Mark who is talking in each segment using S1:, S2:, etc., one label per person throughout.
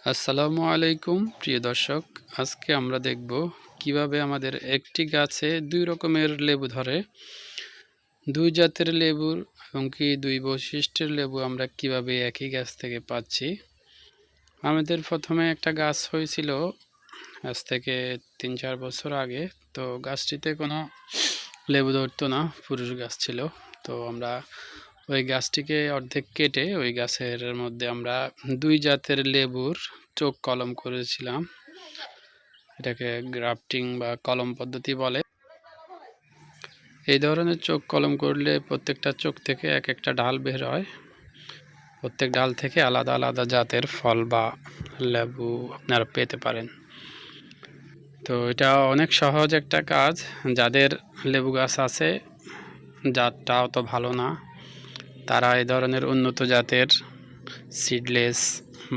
S1: আসসালামু আলাইকুম প্রিয় দর্শক, আজকে আমরা দেখব কিভাবে আমাদের একটি গাছে দুই রকমের লেবু ধরে। দুই জাতের লেবুর এবং কি দুই বৈশিষ্ট্যের লেবু আমরা কিভাবে একই গাছ থেকে পাচ্ছি। আমাদের প্রথমে একটা গাছ হয়েছিল আজ থেকে ৩-৪ বছর আগে। তো গাছটিতে কোনো লেবু ধরতো না, পুরুষ গাছ ছিল। তো আমরা ওই গাছটিকে অর্ধেক কেটে ওই গাছের মধ্যে আমরা দুই জাতের লেবুর চোখ কলম করেছিলাম। এটাকে গ্রাফটিং বা কলম পদ্ধতি বলে। এই ধরনের চোখ কলম করলে প্রত্যেকটা চোখ থেকে এক একটা ডাল বের হয়। প্রত্যেক ডাল থেকে আলাদা আলাদা জাতের ফল বা লেবু আপনারা পেতে পারেন। তো এটা অনেক সহজ একটা কাজ। যাদের লেবু গাছ আছে, জাতটা অত ভালো না, তারা এই ধরনের উন্নত জাতের সিডলেস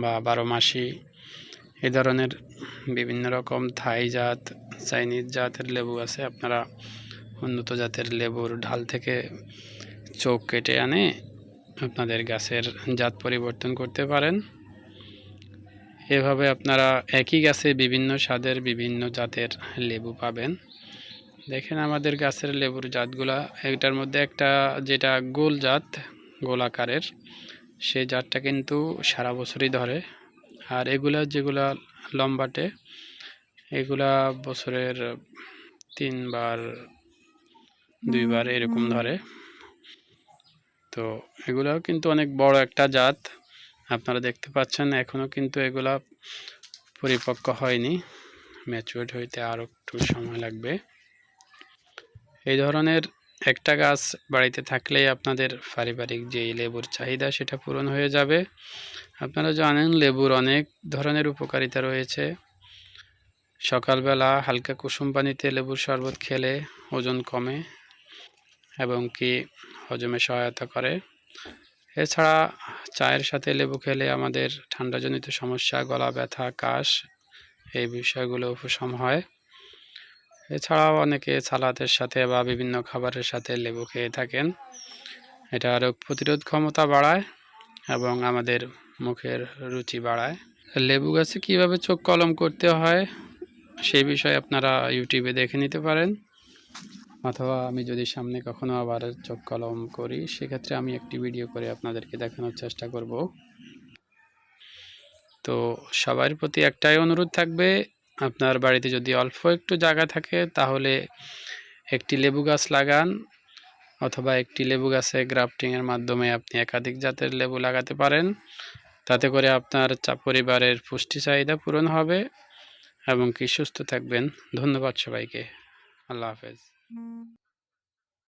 S1: বা 12 মাসি এই ধরনের বিভিন্ন রকম থাই জাত, চাইনিজ জাতের লেবু আছে। আপনারা উন্নত জাতের লেবুর ঢাল থেকে চোখ কেটে আনে আপনাদের গাছের জাত পরিবর্তন করতে পারেন। এভাবে আপনারা একই গাছে বিভিন্ন স্বাদের বিভিন্ন জাতের লেবু পাবেন। দেখেন আমাদের গাছের লেবুর জাতগুলা, এটার মধ্যে একটা যেটা গোল জাত, গোল আকারের, সেই জাতটা কিন্তু সারা বছরই ধরে। আর এগুলা যেগুলা লম্বাটে, এগুলা বছরের 3 বার 2 বার এরকম ধরে। তো এগুলাও কিন্তু অনেক বড় একটা জাত। আপনারা দেখতে পাচ্ছেন এখনও কিন্তু এগুলা পরিপক্ক হয়নি, ম্যাচুরড হইতে আরও একটু সময় লাগবে। এই ধরনের একটা গাছ বাড়িতে থাকলেই আপনাদের পারিবারিক যেই লেবুর চাহিদা সেটা পূরণ হয়ে যাবে। আপনারা জানেন লেবুর অনেক ধরনের উপকারিতা রয়েছে। সকালবেলা হালকা কুসুম পানিতে লেবুর শরবত খেলে ওজন কমে এবং কি হজমে সহায়তা করে। এছাড়া চায়ের সাথে লেবু খেলে আমাদের ঠান্ডাজনিত সমস্যা, গলা ব্যথা, কাশ, এই বিষয়গুলো উপশম হয়। এছাড়াও অনেকে সালাদের সাথে বা বিভিন্ন খাবারের সাথে লেবু খেয়ে থাকেন। এটা রোগ প্রতিরোধ ক্ষমতা বাড়ায় এবং আমাদের মুখের রুচি বাড়ায়। লেবু গাছে কীভাবে চোখ কলম করতে হয় সেই বিষয়ে আপনারা ইউটিউবে দেখে নিতে পারেন, অথবা আমি যদি সামনে কখনো আবার চোখ কলম করি সেক্ষেত্রে আমি একটি ভিডিও করে আপনাদেরকে দেখানোর চেষ্টা করব। তো সবার প্রতি একটাই অনুরোধ থাকবে, আপনার বাড়িতে যদি অল্প একটু জায়গা থাকে তাহলে একটি লেবু গাছ লাগান, অথবা একটি লেবু গাছে গ্রাফটিংয়ের মাধ্যমে আপনি একাধিক জাতের লেবু লাগাতে পারেন। তাতে করে আপনার পরিবারের পুষ্টি চাহিদা পূরণ হবে এবং কি সুস্থ থাকবেন। ধন্যবাদ সবাইকে। আল্লাহ হাফেজ।